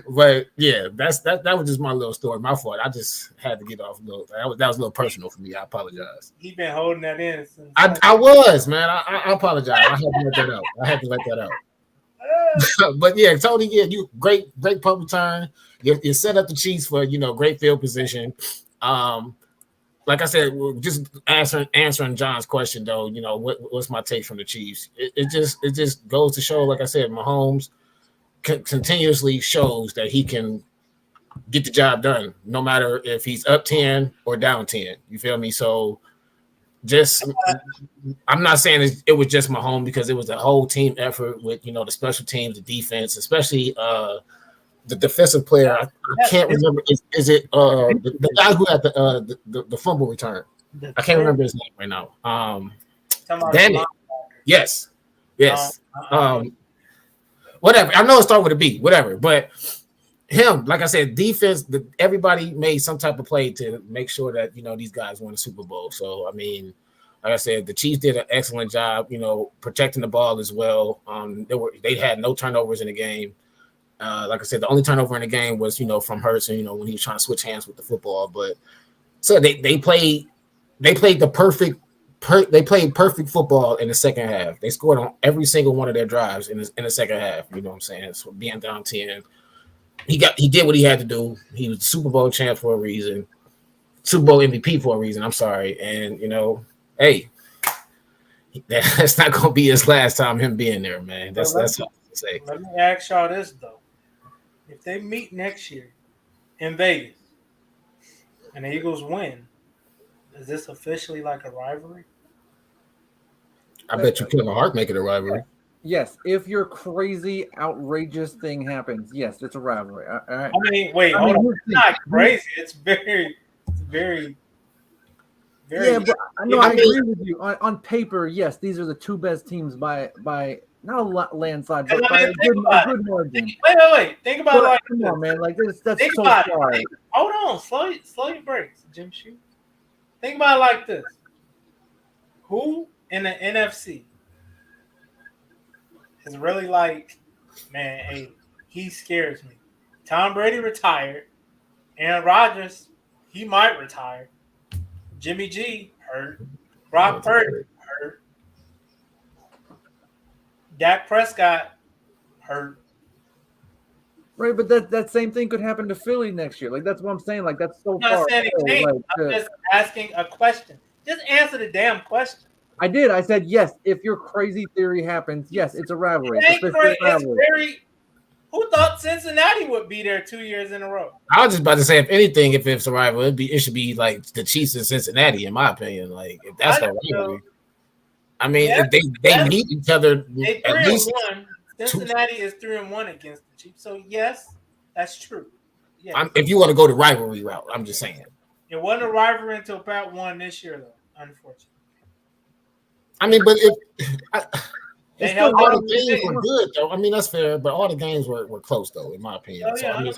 but yeah, that was just my little story. My fault. I just had to get off a little. That was a little personal for me. I apologize. He been holding that in since. I was, man. I apologize. I had to let that out. But yeah, Tony, yeah, you great punt return. You set up the Chiefs for great field position. Like I said, just answering John's question though. What's my take from the Chiefs? It just goes to show, like I said, Mahomes continuously shows that he can get the job done, no matter if he's up 10 or down 10. You feel me? So I'm not saying it was just Mahomes, because it was a whole team effort with the special teams, the defense, especially the defensive player. I can't remember. Is it the guy who had the fumble return? I can't remember his name right now. Damn it. Yes. Whatever. I know it started with a B. Whatever, but him, like I said, defense. Everybody made some type of play to make sure that these guys won the Super Bowl. So I mean, like I said, the Chiefs did an excellent job, protecting the ball as well. They had no turnovers in the game. Like I said, the only turnover in the game was, from Hurts, and when he was trying to switch hands with the football. But so they played perfect football in the second half. They scored on every single one of their drives in the second half. You know what I'm saying? So being down 10, he did what he had to do. He was Super Bowl champ for a reason, Super Bowl MVP for a reason. I'm sorry, and hey, that's not gonna be his last time him being there, man. That's all I can say. Let me ask y'all this though. If they meet next year in Vegas and the Eagles win, is this officially like a rivalry? I bet you Kevin Hart make it a rivalry. Yes, if your crazy, outrageous thing happens, yes, it's a rivalry. All right. I mean, wait, hold on. It's not crazy. It's very. Yeah, but I agree with you. On paper, yes, these are the two best teams by not a landslide, but by a good margin. Wait. Think about it like come on, man. Like this, that's think so about far. it. Hold on, slow your brakes, Jim Shoe. Think about it like this: who in the NFC is really like, man? Hey, he scares me. Tom Brady retired. Aaron Rodgers, he might retire. Jimmy G hurt. Brock Purdy hurt. Dak Prescott hurt. Right, but that same thing could happen to Philly next year. Like that's what I'm saying. Like that's so I'm not far. saying anything. I'm just asking a question. Just answer the damn question. I did. I said yes. If your crazy theory happens, yes, it's a rivalry. It's very. Who thought Cincinnati would be there 2 years in a row? I was just about to say, if anything, if it's a rival, it should be like the Chiefs and Cincinnati, in my opinion. Like if that's the rivalry. I mean, if they meet each other they at least 3-1. Cincinnati is 3-1 against the Chiefs. So yes, that's true. Yes. If you want to go the rivalry route, I'm just saying. It wasn't a rivalry until Pat won this year, though. Unfortunately. I mean, but all the games games were good, though. I mean, that's fair, but all the games were close, though, in my opinion. Oh, yeah, so,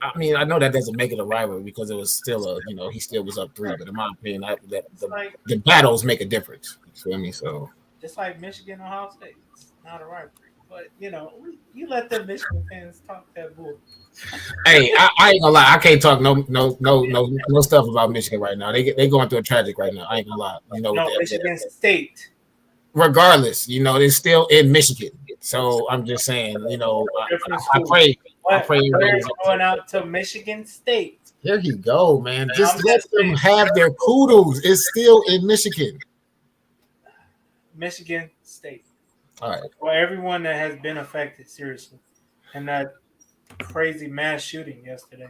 I mean, I know that doesn't make it a rivalry because it was still he still was up 3, but in my opinion, the battles make a difference. You feel me? So just like Michigan, Ohio State, it's not a rivalry, but you let the Michigan fans talk that bull. Hey, I ain't gonna lie. I can't talk no stuff about Michigan right now. They going through a tragic right now. I ain't gonna lie. Michigan State. Regardless, it's still in Michigan. So I'm just saying, I pray. Going out to Michigan State. There you go, man. Just let them have their kudos. It's still in Michigan. Michigan State. All right. For everyone that has been affected seriously, and that crazy mass shooting yesterday.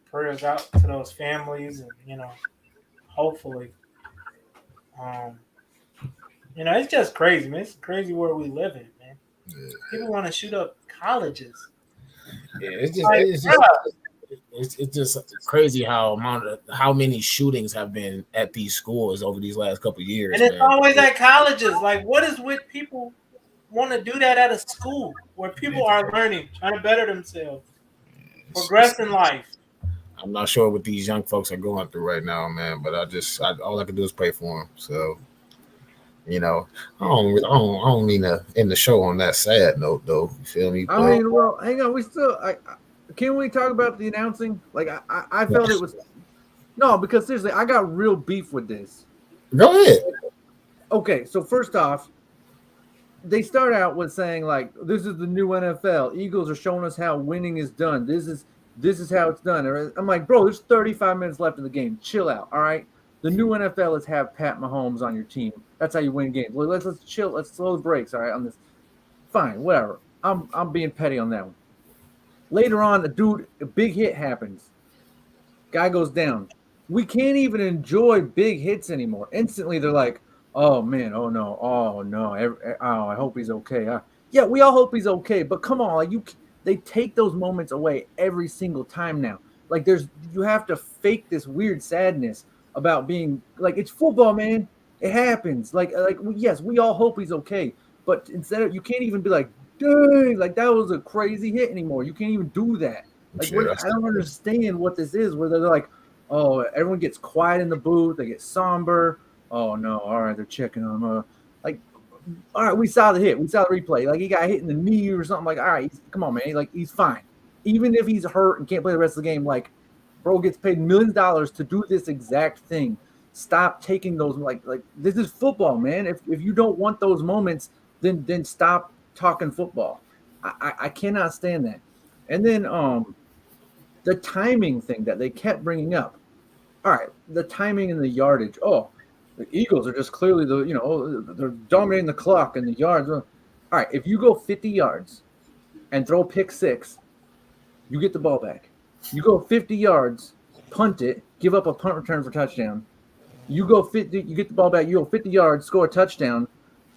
Prayers out to those families, and hopefully, it's just crazy, man. It's crazy where we live in, man. Yeah. People want to shoot up colleges. Yeah, it's just crazy how many shootings have been at these schools over these last couple of years. And it's always at colleges. Like, what is with people want to do that at a school where people are learning, trying to better themselves, progress in life? I'm not sure what these young folks are going through right now, man. But all I can do is pray for them. So You know, I don't mean to end the show on that sad note, though. You feel me? I But mean, well, hang on. We still, can we talk about the announcing? Like, I felt it was no, because seriously, I got real beef with this. go ahead. Okay, so first off, they start out with saying like, "This is the new NFL. Eagles are showing us how winning is done. This is how it's done." I'm like, bro, there's 35 minutes left in the game. Chill out, all right. The new NFL is have Pat Mahomes on your team. That's how you win games. Let's chill. Let's slow the brakes, all right, on this. Fine, whatever. I'm being petty on that one. Later on, a big hit happens. Guy goes down. We can't even enjoy big hits anymore. Instantly, they're like, "Oh man, oh no, oh I hope he's okay." Yeah, we all hope he's okay, but come on, like they take those moments away every single time now. Like you have to fake this weird sadness about being like it's football, man. It happens. Yes, we all hope he's okay, but instead of you can't even be like, "Dang, like that was a crazy hit" anymore. You can't even do that. Like, Shit, I don't understand what this is. Where they're like, oh, everyone gets quiet in the booth. They get somber. Oh no! All right, they're checking on him. Like, all right, we saw the hit. We saw the replay. Like he got hit in the knee or something. Like, all right, come on, man. Like he's fine. Even if he's hurt and can't play the rest of the game, like, bro gets paid millions of dollars to do this exact thing. Stop taking those. Like this is football, man. If you don't want those moments, then stop talking football. I cannot stand that. And then the timing thing that they kept bringing up. All right, the timing and the yardage. Oh, the Eagles are just clearly they're dominating the clock and the yards. All right, if you go 50 yards and throw pick six, you get the ball back. You go 50 yards, punt it, give up a punt return for touchdown. You go 50, you get the ball back. You go 50 yards, score a touchdown.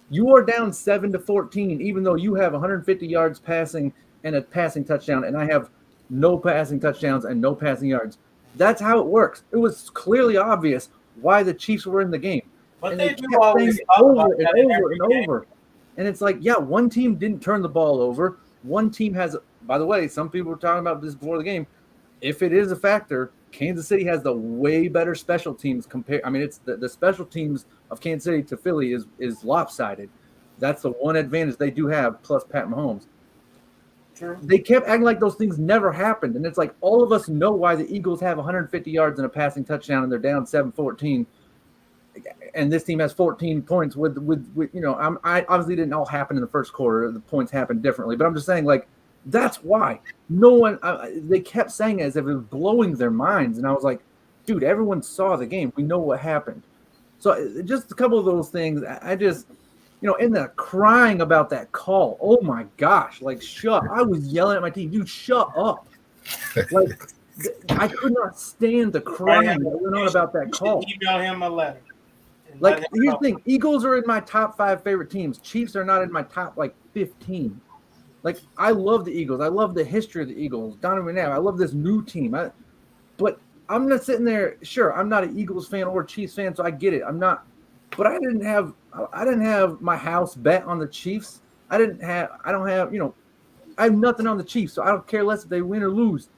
You are down 7-14, even though you have 150 yards passing and a passing touchdown, and I have no passing touchdowns and no passing yards. That's how it works. It was clearly obvious why the Chiefs were in the game. But And they they do kept always saying talk over about and that in over every and game. over. And it's like, yeah, one team didn't turn the ball over. One team has, by the way, some people were talking about this before the game. If it is a factor, Kansas City has the way better special teams compared. I mean, it's the special teams of Kansas City to Philly is lopsided. That's the one advantage they do have, plus Pat Mahomes. True. They kept acting like those things never happened. And it's like all of us know why the Eagles have 150 yards and a passing touchdown and they're down 7-14. And this team has 14 points with I obviously didn't all happen in the first quarter. The points happened differently. But I'm just saying, like, that's why. No one they kept saying it as if it was blowing their minds. And I was like, dude, everyone saw the game. We know what happened. So just a couple of those things. I just – in the crying about that call. Oh my gosh! Like, I was yelling at my team, dude, shut up! Like, I could not stand the crying that went on about that call. Email him a letter. Like, here's the thing: Eagles are in my top 5 favorite teams. Chiefs are not in my top 15. Like, I love the Eagles. I love the history of the Eagles. Donovan McNabb. I love this new team. But I'm not sitting there. Sure, I'm not an Eagles fan or a Chiefs fan, so I get it. I'm not. But I didn't have my house bet on the Chiefs. I don't have, I have nothing on the Chiefs, so I don't care less if they win or lose.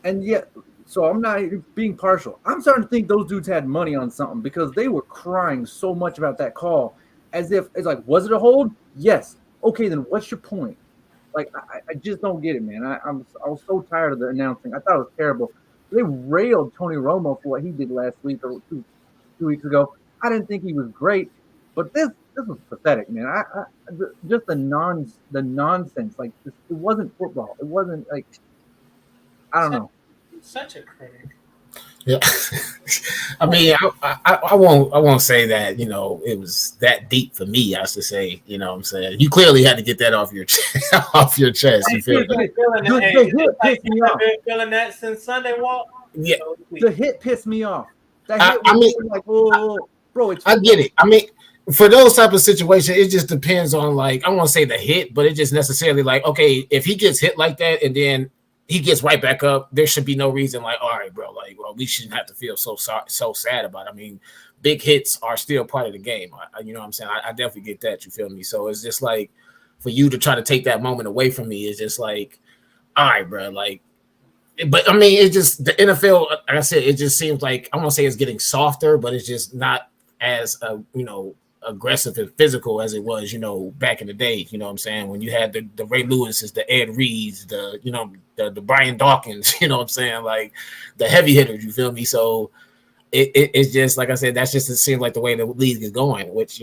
And yet, so I'm not being partial. I'm starting to think those dudes had money on something because they were crying so much about that call as if it's like, was it a hold? Yes. Okay, then what's your point? Like, I just don't get it, man. I was so tired of the announcing. I thought it was terrible. They railed Tony Romo for what he did last week or two weeks ago. I didn't think he was great, but this was pathetic, man. Just the nonsense. Like, it wasn't football. It wasn't like, I don't know. Such a critic. Yeah, I mean, I won't say that it was that deep for me. I should say, what I'm saying, you clearly had to get that off your off your chest. You feel Feeling that since Sunday walk. Yeah, the hit pissed me off. That hit was like, oh, bro, it's I get it. I mean, for those type of situations, it just depends on, like, I won't say the hit, but it just necessarily like, okay, if he gets hit like that and then he gets right back up, there should be no reason like, all right, bro, like, well, we shouldn't have to feel so sad about it. I mean, big hits are still part of the game. You know what I'm saying? I definitely get that. You feel me? So it's just like, for you to try to take that moment away from me is just like, all right, bro, like. But I mean, it just, the NFL, like I said, it just seems like, I won't say it's getting softer, but it's just not as aggressive and physical as it was, back in the day. You know what I'm saying? When you had the Ray Lewis's, the Ed Reeds, the Brian Dawkins, you know what I'm saying? Like the heavy hitters, you feel me? So it's just like I said, that's just it seems like the way the league is going, which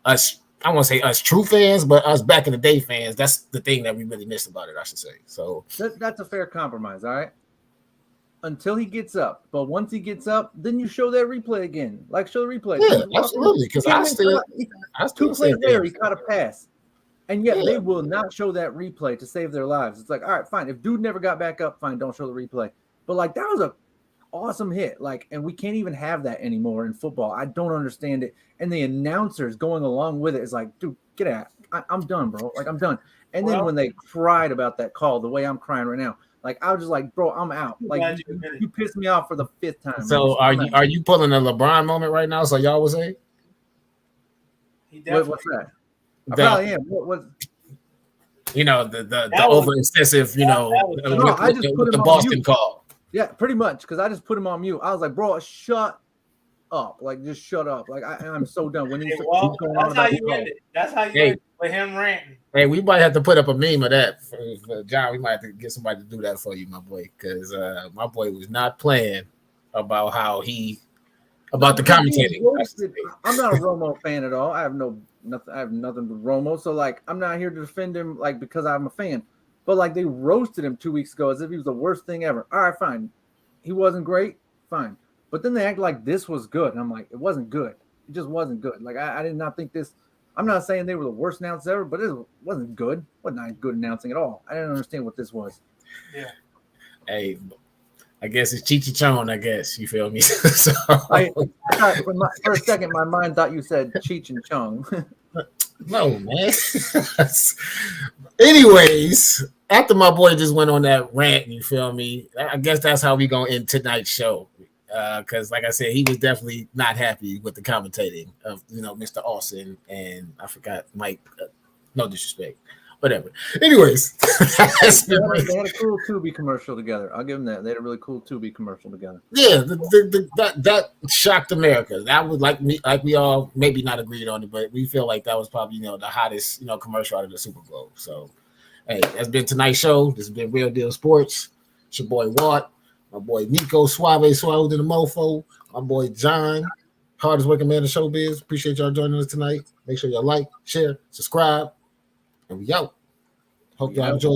us. I won't say us true fans, but us back in the day fans, that's the thing that we really missed about it, I should say. So that's a fair compromise, all right? Until he gets up. But once he gets up, then you show that replay again. Like, show the replay. Yeah, absolutely. Because I still two plays there, he caught a pass. And yet they will not show that replay to save their lives. It's like, all right, fine. If dude never got back up, fine, don't show the replay. But, like, that was a awesome hit. Like, and we can't even have that anymore in football. I don't understand it. And the announcers going along with it is like, dude, get out. I'm done, bro. Like, I'm done. And then when they cried about that call, the way I'm crying right now, like, I was just like, bro, I'm out. Like, you pissed me off for the 5th time. So are you pulling a LeBron moment right now? So y'all was saying? What's that? I probably am. What? The over excessive, with the Boston call. Yeah, pretty much, because I just put him on mute. I was like, bro, shut up. Like, just shut up. Like, I'm so done. When he's going on about that's how you end it with him ranting. Hey, we might have to put up a meme of that. For John, we might have to get somebody to do that for you, my boy, because my boy was not playing about about the commentating. I'm not a Romo fan at all. I have nothing with Romo. So, like, I'm not here to defend him, like, because I'm a fan. But, like, they roasted him 2 weeks ago as if he was the worst thing ever. All right, fine. He wasn't great. Fine. But then they act like this was good. And I'm like, it wasn't good. It just wasn't good. Like, I did not think this. I'm not saying they were the worst announcers ever, but it wasn't good. It wasn't not good announcing at all. I didn't understand what this was. Yeah. Hey, I guess it's Cheech and Chong, I guess. You feel me? So. For a second, my mind thought you said Cheech and Chong. No, man. Anyways, after my boy just went on that rant, you feel me? I guess that's how we gonna end tonight's show. Because, like I said, he was definitely not happy with the commentating of Mr. Austin and I forgot Mike. No disrespect, whatever. Anyways, they had a cool Tubi commercial together. I'll give them that. They had a really cool Tubi commercial together. Yeah, that shocked America. That was like we all maybe not agreed on it, but we feel like that was probably the hottest commercial out of the Super Bowl. So, hey, that's been tonight's show. This has been Real Deal Sports. It's your boy Watt. My boy Nico Suave Swallowed in the Mofo. My boy John, hardest working man in showbiz. Appreciate y'all joining us tonight. Make sure y'all like, share, subscribe, and we out. Hope y'all enjoyed